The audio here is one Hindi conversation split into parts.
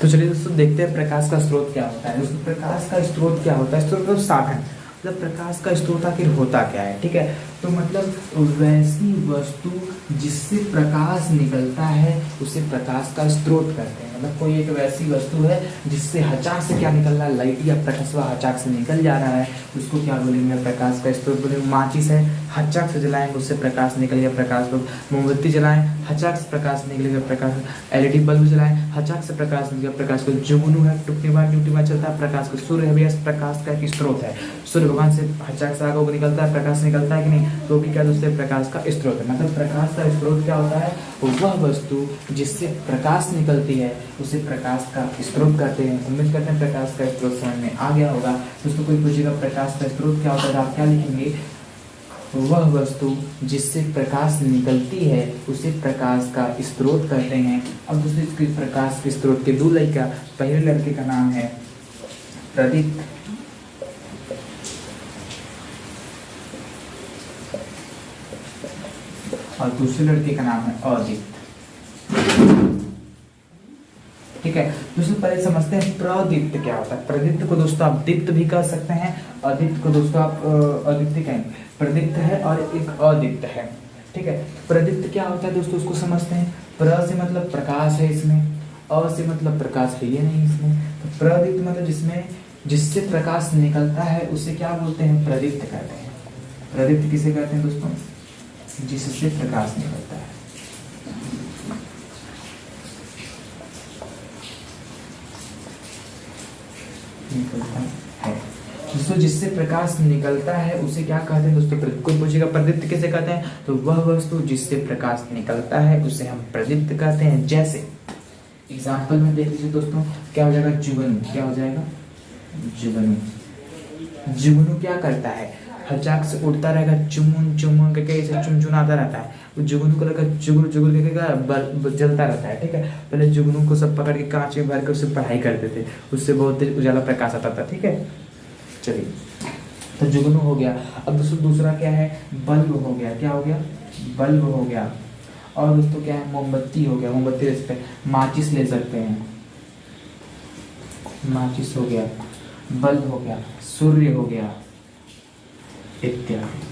तो चलिए दोस्तों देखते हैं प्रकाश का स्रोत क्या होता है। दोस्तों प्रकाश का स्रोत क्या होता है? स्रोत मतलब साधन, मतलब प्रकाश का स्रोत आखिर होता क्या है, ठीक है। तो मतलब वैसी वस्तु जिससे प्रकाश निकलता है उसे प्रकाश का स्रोत कहते हैं। मतलब कोई एक वैसी वस्तु है जिससे हचाक से क्या निकल रहा है, लाइट या प्रकाश हचाक से निकल जा रहा है, उसको क्या बोलेंगे? प्रकाश का स्रोत बोलेंगे। माचिस है, हचाक से जलाएंगे उससे प्रकाश निकलेगा, प्रकाश। लोग मोमबत्ती जलाएं, हचाक से प्रकाश निकलेगा, प्रकाश। एलईडी बल्ब जलाएं, हचाक से प्रकाश निकलेगा, प्रकाश। को जुगनू है, टुकटिमा चलता है, प्रकाश को। सूर्य है भैया, प्रकाश का एक स्रोत है। सूर्य भगवान से हचाक से आगे निकलता है, प्रकाश निकलता है कि नहीं, तो भी क्या दोस्तों प्रकाश का स्रोत है। मतलब प्रकाश का स्रोत क्या होता है? वह वस्तु जिससे प्रकाश निकलती है उसे प्रकाश का स्रोत कहते हैं। उम्मीद करते हैं प्रकाश का स्रोत समझ में आ गया होगा। दोस्तों कोई पूछेगा प्रकाश का स्रोत क्या होता है, आप क्या लिखेंगे? वह वस्तु जिससे प्रकाश निकलती है उसे प्रकाश का स्रोत कहते हैं। अब दोस्तों इसके प्रकाश के स्रोत के दो लड़का, पहले लड़के का नाम है प्रदीप और दूसरे लड़के का नाम है अदित्य, ठीक है। दोस्तों पहले समझते हैं प्रदीप्त क्या होता है। प्रदीप्त को दोस्तों आप दीप्त भी कह सकते हैं, अदित्य को दोस्तों आप अदित्य कहेंगे। प्रदीप्त है और एक अदित्य है, ठीक है। प्रदीप्त क्या होता है दोस्तों, उसको समझते हैं। प्र से मतलब प्रकाश है इसमें, अ से मतलब प्रकाश है ये नहीं इसमें। तो प्रदीप्त मतलब जिसमें जिससे प्रकाश निकलता है उसे क्या बोलते हैं? प्रदीप्त कहते हैं। प्रदीप्त किसे कहते हैं दोस्तों? जिससे प्रकाश निकलता है। निकलता है दोस्तों, जिससे प्रकाश निकलता है उसे क्या कहते हैं दोस्तों? कोई पूछेगा प्रदीप्त किसे कहते हैं, तो वह वस्तु जिससे प्रकाश निकलता है उसे हम प्रदीप्त कहते हैं। जैसे एग्जाम्पल में देख लीजिए दोस्तों, क्या हो जाएगा? जुगनू। क्या हो जाएगा? जुगनू। जुगनू क्या करता है? हचाक से उड़ता रहेगा, चुमुन चुमुन करके ऐसे चुनचुनाता रहता है। वो जुगनू को लगा जुगुल जुगुल करके जलता रहता है, ठीक है। पहले जुगनू को सब पकड़ के कांच में भर के उससे पढ़ाई करते थे, उससे बहुत तेज उजाला प्रकाश आता था, ठीक है। चलिए तो जुगनू हो गया। अब दोस्तों दूसरा क्या है? बल्ब हो गया। क्या हो गया? बल्ब हो गया। और दोस्तों क्या है? मोमबत्ती हो गया। मोमबत्ती ले सकते हैं, माचिस ले सकते हैं, माचिस हो गया, बल्ब हो गया, सूर्य हो गया इत्यादि।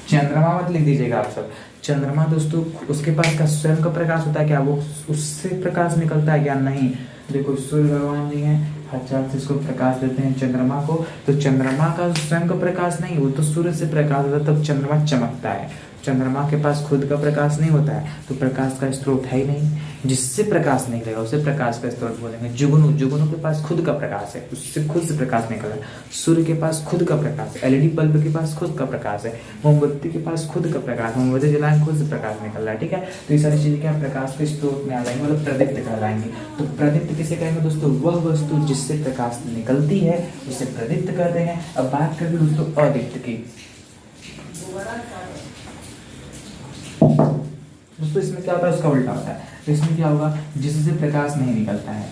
चंद्रमा मत लिख दीजिएगा आप सब। चंद्रमा दोस्तों उसके पास का स्वयं का प्रकाश होता है क्या? वो उससे प्रकाश निकलता है क्या? नहीं। देखो सूर्य भगवान जी हैं, हचाक से इसको प्रकाश देते हैं चंद्रमा को, तो चंद्रमा का स्वयं का प्रकाश नहीं, वो तो सूर्य से प्रकाश होता है, तब चंद्रमा चमकता है। चंद्रमा के पास खुद का प्रकाश नहीं होता है, तो प्रकाश का स्रोत है ही नहीं। जिससे प्रकाश निकलेगा उसे प्रकाश का स्रोत बोलेंगे। जुगनू, जुगनू के पास खुद का प्रकाश है, उससे खुद से प्रकाश निकल रहा है। सूर्य के पास खुद का प्रकाश है, एलईडी बल्ब के पास खुद का प्रकाश है, मोमबत्ती के पास खुद का प्रकाश, मोमबत्ती जलाएं खुद से प्रकाश निकल रहा है, ठीक है। तो ये सारी चीजें क्या प्रकाश के स्रोत में आ जाएंगे, मतलब प्रदीप्त कहलाएंगे। तो प्रदीप्त किसे कहेंगे दोस्तों? वह वस्तु जिससे प्रकाश निकलती है उसे प्रदीप्त कहते हैं। अब बात करें दोस्तों अदीप्त की। दोस्तों इसमें क्या होता है? उसका उल्टा होता है। तो इसमें क्या होगा? जिससे प्रकाश नहीं निकलता है।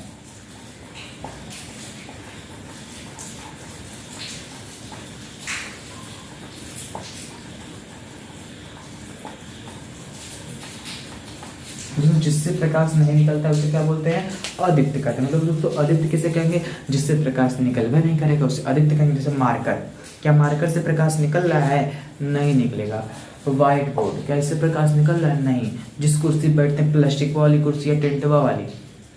दोस्तों जिससे प्रकाश नहीं निकलता है उसे क्या बोलते हैं? अदीप्त कहते हैं। मतलब दोस्तों अदीप्त किसे कहेंगे? जिससे प्रकाश निकलवा नहीं करेगा उसे अदीप्त कहेंगे। जैसे मार्कर, क्या मार्कर से प्रकाश निकल रहा है? नहीं निकलेगा। व्हाइट बोर्ड, क्या इससे प्रकाश निकल रहा है? नहीं। जिस कुर्सी बैठते हैं, प्लास्टिक वाली कुर्सी या टेंटवा वाली,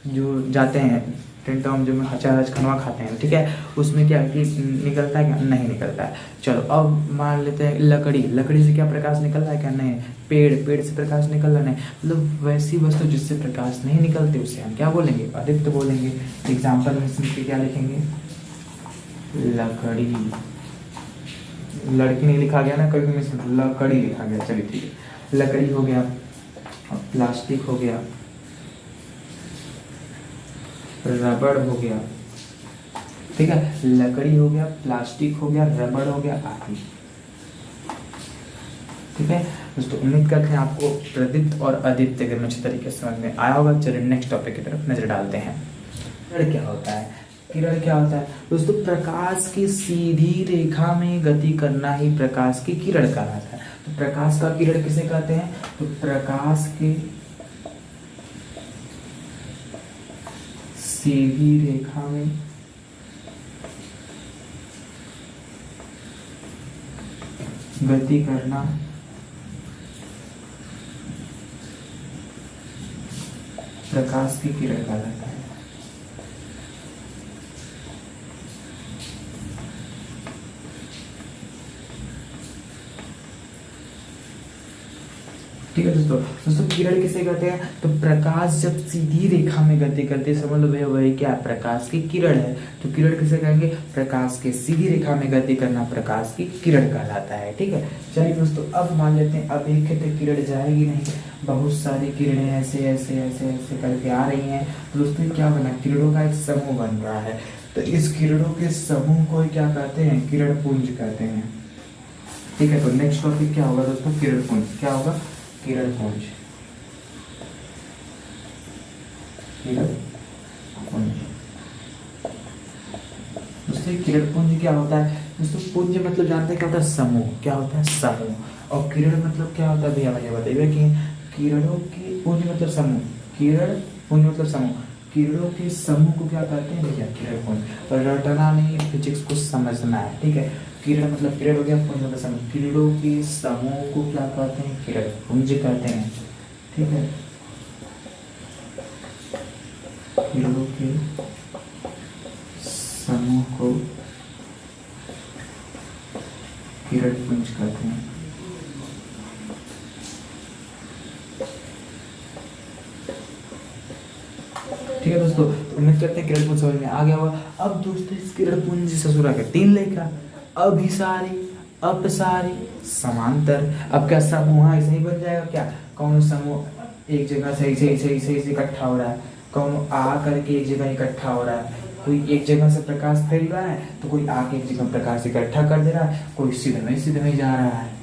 जो जाते हैं टेंटवा में जो में हचार खनवा खाते हैं, ठीक है, उसमें क्या कि निकलता है क्या? नहीं निकलता है। चलो अब मान लेते हैं लकड़ी, लकड़ी से क्या प्रकाश निकल रहा है क्या? नहीं। पेड़, पेड़ से प्रकाश निकल रहा नहीं। मतलब वैसी वस्तु जिससे प्रकाश नहीं निकलती उसे हम क्या बोलेंगे? अदीप्त बोलेंगे। एग्जाम्पल में इसमें क्या लिखेंगे? लकड़ी। लड़की नहीं लिखा गया ना, कभी में लकड़ी लिखा गया। चलिए ठीक है, लकड़ी हो गया, प्लास्टिक हो गया, रबड़ हो गया, ठीक है। लकड़ी हो गया, प्लास्टिक हो गया, रबड़ हो गया आदि, ठीक है दोस्तों। उम्मीद करते हैं आपको प्रदीप्त और अदीप्त के अच्छे तरीके से समझ में आया होगा। चलिए नेक्स्ट टॉपिक की तरफ नजर डालते हैं। किरण क्या होता है? किरण क्या होता है दोस्तों? प्रकाश की सीधी रेखा में गति करना ही प्रकाश की किरण कहलाता है। तो प्रकाश का किरण किसे कहते हैं? तो प्रकाश के सीधी रेखा में गति करना प्रकाश की किरण कहलाता है। ठीक है दोस्तों किरण किसे कहते हैं? तो प्रकाश जब सीधी रेखा में गति करती है, समझ लो भैया वही क्या है? प्रकाश की किरण है। तो किरण किसे कहेंगे? प्रकाश के सीधी रेखा में गति करना प्रकाश की किरण कहलाता है। ठीक है, चलिए दोस्तों अब मान लेते हैं अब एक तो किरण जाएगी नहीं, बहुत सारी किरणें ऐसे ऐसे ऐसे ऐसे करके आ रही हैं। तो दोस्तों क्या बना? किरणों का एक समूह बन रहा है। तो इस किरणों के समूह को क्या कहते हैं? किरण पुंज कहते हैं। ठीक है, तो नेक्स्ट टॉपिक क्या होगा दोस्तों? किरण पुंज। क्या होगा? किरण पुंज। किरण पुंज दोस्तों किरण पुंज क्या होता है? दोस्तों पुंज मतलब जानते हैं क्या होता है? समूह। क्या होता है? समूह। और किरण मतलब क्या होता है भैया? मुझे बताइए कि किरणों की पुंज मतलब समूह, किरण पुंज मतलब समूह। किरणों के समूह को क्या कहते हैं भैया? किरण पुंज। और रटना नहीं, फिजिक्स को समझना है। ठीक है, किरण मतलब किरण हो गया, पुंज मतलब समूह। किरणों के समूह को क्या कहते हैं? किरण पुंज कहते हैं। ठीक है, किरणों के समूह को किरण पुंज कहते हैं। ठीक है दोस्तों, उम्मीद करते हैं किरण पुंज समझ में आ गया होगा। अब दोस्तों इस किरण पुंज ससुरा के 3 लेखा: अभिसारी, अपसारी, समांतर। अब क्या समूह ऐसे ही बन जाएगा क्या? कौन समूह एक जगह सही से इकट्ठा हो रहा है, कौन आ करके एक जगह इकट्ठा हो रहा है, कोई एक जगह से प्रकाश फैल रहा है तो कोई आके एक जगह प्रकाश इकट्ठा कर दे रहा है, कोई सीधे में जा रहा है।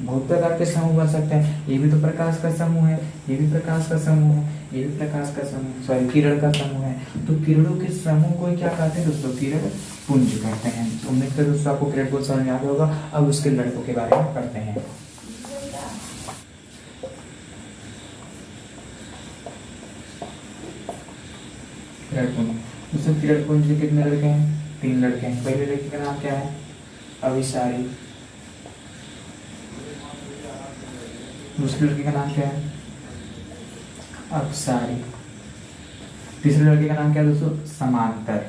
बहुत प्रकार के समूह बन सकते हैं। ये भी तो प्रकाश का समूह है, ये भी प्रकाश का समूह है, ये भी प्रकाश का समूह, सॉरी किरण का समूह है। तो किरणों के समूह को क्या कहते हैं दोस्तों? किरण पुंज कहते हैं। उम्मीद करते हैं दोस्तों आपको किरण पुंज समझ में आ गया होगा। अब उसके लड़कों के बारे में पढ़ते हैं। किरण पुंज दोस्तों, किरण पुंज के कितने लड़के हैं? 3 लड़के हैं। पहले लड़के का नाम क्या है? अभिसारी। दूसरे लड़के का नाम क्या है? अपसारी। तीसरे लड़के का नाम क्या है दोस्तों? समांतर।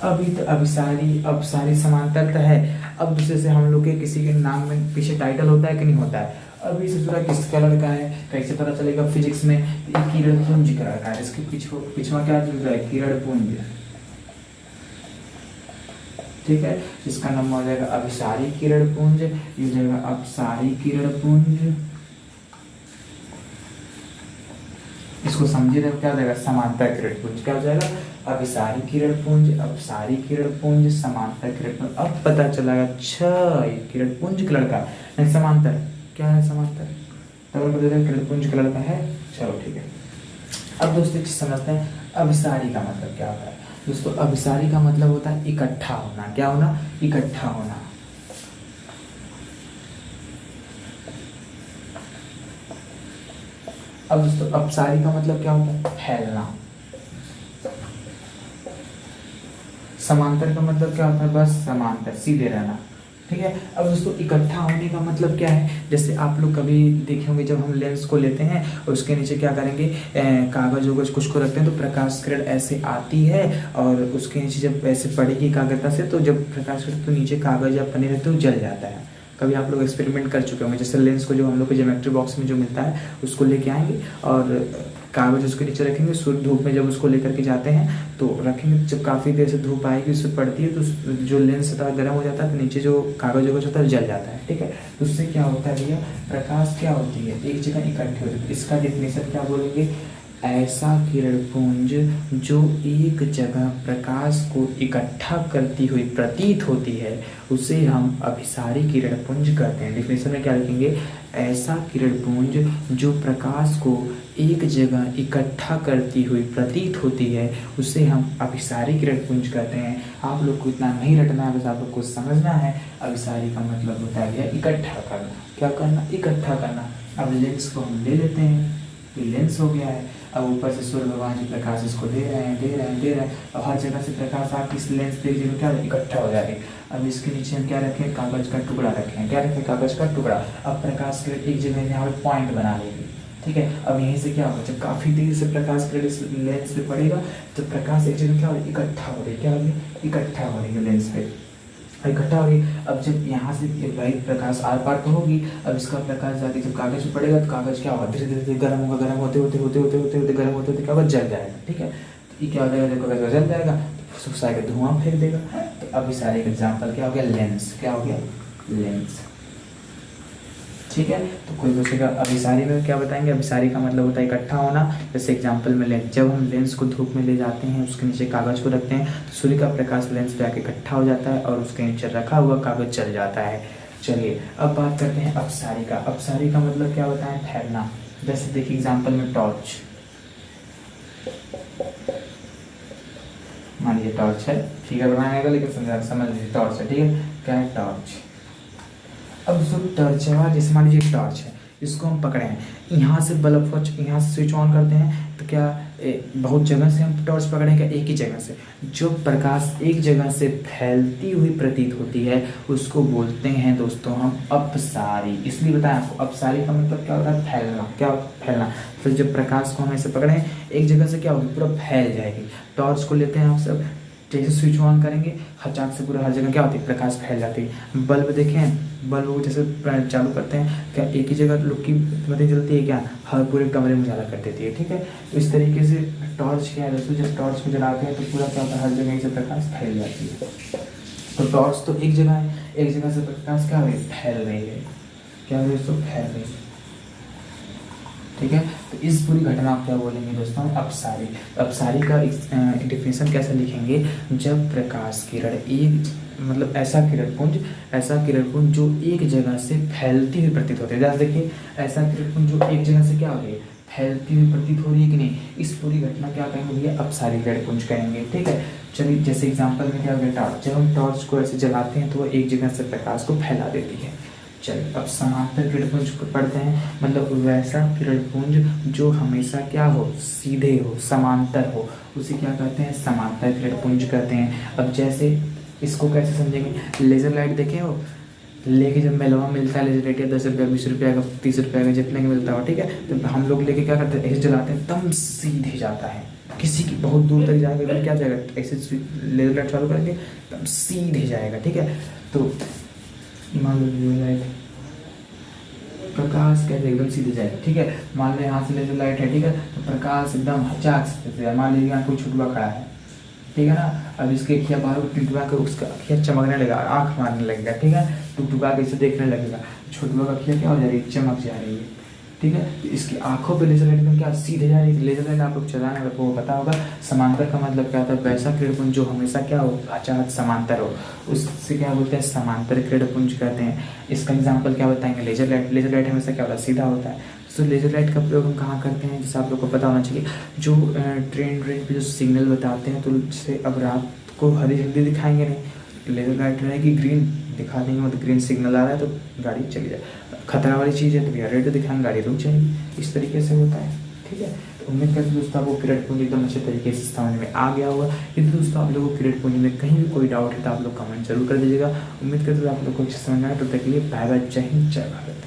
अभी तो अभिसारी, अपसारी, समांतर तो है। अब दूसरे से हम लोग के किसी के नाम में पीछे टाइटल होता है कि नहीं होता है? अभी से पूरा किसका लड़का है कैसे पता चलेगा? फिजिक्स में किरण पुंज का लड़का है, इसके पिछवा क्या चल रहा है? किरण पुंज। ठीक है, इसका नाम हो जाएगा अभिसारी किरण पुंज, ये हो जाएगा अपसारी किरण पुंज। इसको समझिए तो क्या हो जाएगा? समांतर किरण पुंज। क्या हो जाएगा? अभिसारी किरण पुंज, अपसारी किरण पुंज, समांतर किरण पुंज। अब पता चला अच्छा ये किरण पुंज का लड़का नहीं, समांतर क्या है? समांतर तब पता चला किरण पुंज का लड़का है। चलो ठीक है, अब दोस्तों समझते हैं अभिसारी का मतलब क्या होता है। दोस्तों अभिसारी का मतलब होता है इकट्ठा होना। क्या होना? इकट्ठा होना। अब दोस्तों अपसारी का मतलब क्या होता है? फैलना। समांतर का मतलब क्या होता है? बस समांतर, सीधे रहना। ठीक है, अब दोस्तों इकट्ठा होने का मतलब क्या है? जैसे आप लोग कभी देखे होंगे जब हम लेंस को लेते हैं और उसके नीचे क्या करेंगे? कागज वगज कुछ को रखते हैं तो प्रकाश किरण ऐसे आती है और उसके नीचे जब ऐसे पड़ेगी कागजता से तो जब प्रकाश किरण तो नीचे कागज या बने रहते तो जल जाता है। कभी आप लोग एक्सपेरिमेंट कर चुके होंगे। जैसे लेंस को जो हम लोग को ज्योमेट्री बॉक्स में जो मिलता है उसको लेके आएंगे और कागज उसके नीचे रखेंगे। सूर्य धूप में जब उसको लेकर के जाते हैं तो रखेंगे, जब काफ़ी देर से धूप आएगी उससे पड़ती है तो जो लेंस होता है गर्म हो जाता है तो नीचे जो कागज वगज होता है जल जाता है। ठीक है, तो उससे क्या होता है भैया? प्रकाश क्या होती है? एक जगह इकट्ठी होती है। इसका डेफिनेशन क्या बोलेंगे? ऐसा किरण पुंज जो एक जगह प्रकाश को इकट्ठा करती हुई प्रतीत होती है उसे हम अभिसारी किरण पुंज कहते हैं। डेफिनेशन में क्या लिखेंगे? ऐसा किरण पुंज जो प्रकाश को एक जगह इकट्ठा करती हुई प्रतीत होती है उसे हम अभिसारी किरण पुंज कहते हैं। आप लोग को इतना नहीं रटना है, बस आप लोग को समझना है। अभिसारी का मतलब होता है इकट्ठा करना। क्या करना? इकट्ठा करना। अब लेंस को हम ले लेते हैं, ये लेंस हो गया है। अब ऊपर से सूर्य भगवान जी प्रकाश इसको दे रहे हैं, दे रहे हैं, दे रहे हैं। अब हर जगह से प्रकाश आके इस लेंस पे एक जगह क्या इकट्ठा हो जाएगी। अब इसके नीचे हम क्या रखें, कागज का टुकड़ा रखें। क्या रखें, कागज का टुकड़ा। अब प्रकाश के एक जगह यहाँ पे पॉइंट बना लेगी, ठीक है। अब यहीं से क्या होगा, जब काफी देर से प्रकाश के लेंस पे पड़ेगा तो प्रकाश एक जगह क्या होगी, इकट्ठा हो रही, क्या होगी, इकट्ठा हो रही है लेंस पे, इकट्ठा हो रही। अब जब यहाँ से वाइट प्रकाश आर पार तो होगी, अब इसका प्रकाश जाके जब कागज पे पड़ेगा तो कागज क्या होगा, धीरे धीरे गर्म होगा, गर्म होते होते होते होते होते होते गर्म होते होते क्या होगा, जल जाएगा, ठीक है। तो ये क्या हो जाएगा, जब कागज जल जाएगा तो फुसफुसा के धुआं फेंक देगा। तो अब इस सारे एग्जाम्पल क्या हो गया, लेंस, क्या हो गया, लेंस, ठीक है। तो कोई पूछेगा अभिसारी में क्या बताएंगे, अभिसारी का मतलब होता है इकट्ठा होना। जैसे एग्जांपल में लेंस, जब हम लेंस को धूप में ले जाते हैं, उसके नीचे कागज को रखते हैं तो सूर्य का प्रकाश लेंस पे आके इकट्ठा हो जाता है और उसके नीचे रखा हुआ कागज जल जाता है। चलिए अब बात करते हैं अपसारी का। अपसारी का मतलब क्या होता है, फैलना। जैसे देखिए एग्जाम्पल में टॉर्च, मान लीजिए टॉर्च है, फिगर बनाने का, लेकिन समझ लीजिए टॉर्च है, ठीक है। क्या है, टॉर्च। अब जो टॉर्च है, जैसे मान लीजिए टॉर्च है, इसको हम पकड़े हैं, यहाँ से बल्ब को यहाँ से स्विच ऑन करते हैं तो क्या बहुत जगह से हम टॉर्च पकड़े क्या, एक ही जगह से। जो प्रकाश एक जगह से फैलती हुई प्रतीत होती है उसको बोलते हैं दोस्तों हम अपसारी। इसलिए बताएं आपको, अपसारी का मतलब क्या होता है, फैलना। क्या फैलना, तो जब प्रकाश को हम ऐसे पकड़े एक जगह से क्या होगी, पूरा फैल जाएगी। टॉर्च को लेते हैं आप सब, जैसे स्विच ऑन करेंगे हचाक से पूरा हर जगह क्या होती है, प्रकाश फैल जाती है। बल्ब देखें, बल्ब को जैसे चालू करते हैं क्या एक ही जगह लुक की बत्ती जलती है क्या, हर पूरे कमरे में उजाला कर देती है, ठीक है। तो इस तरीके से टॉर्च क्या है दोस्तों, जब टॉर्च को जलाते हैं तो पूरा क्या होता है, हर जगह से प्रकाश फैल जाती है। तो टॉर्च तो एक जगह है, एक जगह से प्रकाश क्या हो रही है, फैल रही है। क्या हो रही है दोस्तों, फैल रही है, ठीक है। तो इस पूरी घटना को क्या बोलेंगे दोस्तों, अपसारी। अपसारी का डिफिनेशन कैसे लिखेंगे, जब प्रकाश किरण एक मतलब ऐसा किरण पुंज जो एक जगह से फैलती हुई प्रतीत होती है। जैसे देखिए ऐसा किरण पुंज जो एक जगह से क्या हो रही है, फैलती हुई प्रतीत हो रही है कि नहीं, इस पूरी घटना क्या कहेंगे भैया, अपसारी किरण पुंज कहेंगे, ठीक है। चलिए जैसे एग्जाम्पल में क्या हो गया, टॉर्च। जब हम टॉर्च को ऐसे जलाते हैं तो वो एक जगह से प्रकाश को फैला देती है। चलिए अब समांतर किरणपुंज को पढ़ते हैं, मतलब वैसा किरणपुंज जो हमेशा क्या हो, सीधे हो, समांतर हो, उसे क्या कहते हैं, समांतर किरणपुंज कहते हैं। अब जैसे इसको कैसे समझेंगे, लेजर लाइट देखे हो, लेके जब मेलवा मिलता है लेजर लाइट, 10 रुपया 20 रुपया का 30 रुपया का जितने का मिलता हो, ठीक है। तो हम लोग लेके क्या करते हैं, ऐसे जलाते हैं, तब सीधे जाता है, किसी की बहुत दूर तक जाएगा तो क्या जाएगा, ऐसे लेजर लाइट चालू करेंगे तब सीधे जाएगा, ठीक है। तो मान लो प्रकाश कैसे एकदम सीधे जाएगा, ठीक है। मान लो यहाँ से लेजर लाइट है, ठीक है, तो प्रकाश एकदम हचाक से, मान लीजिए यहाँ कोई छुटुआ खड़ा है, ठीक है ना। अब इसके अखियाँ बाहर को टिकटुका के उसका अखियाँ चमकने लगेगा, आँख मारने लगेगा, ठीक है, टुकटुका के इसे देखने लगेगा, छुटुआ का अखियाँ क्या हो जा रही है, चमक जा रही है, ठीक है। तो इसकी आंखों पे लेजर लाइट एकदम क्या सीधे जा रही है। लेजर लाइट आप लोग चलाने वाले को पता होगा, समांतर का मतलब क्या होता है, वैसा किरणपुंज जो हमेशा क्या हो, अचानक समांतर हो, उससे क्या बोलते हैं, समांतर किरणपुंज कहते हैं। इसका एग्जांपल क्या बताएंगे, लेजर लाइट। लेजर लाइट हमेशा क्या होता है, सीधा होता है। तो लेजर लाइट का प्रयोग हम कहाँ करते हैं, जैसे आप लोग को पता होना चाहिए, जो ट्रेन पे जो सिग्नल बताते हैं, तो जैसे अब रात को हरी झंडी दिखाएंगे नहीं, लेजर लाइट रहेगी ग्रीन दिखा देंगे, मतलब ग्रीन सिग्नल आ रहा है तो गाड़ी चली जाए, खतरा वाली चीज़ है तो भैया रेड दिखाएंगे, गाड़ी रुक जाएगी। इस तरीके से होता है, ठीक है। तो उम्मीद करते दोस्तों आपको किरणपुंज एकदम अच्छे तरीके से समझ में आ गया होगा। यदि दोस्तों आप लोगों को किरणपुंज में कहीं भी कोई डाउट है तो आप लोग कमेंट जरूर कर दीजिएगा। उम्मीद करते आप लोग को अच्छे समझ में आए। तो तक के लिए बाय बाय, जय हिंद, जय भारत।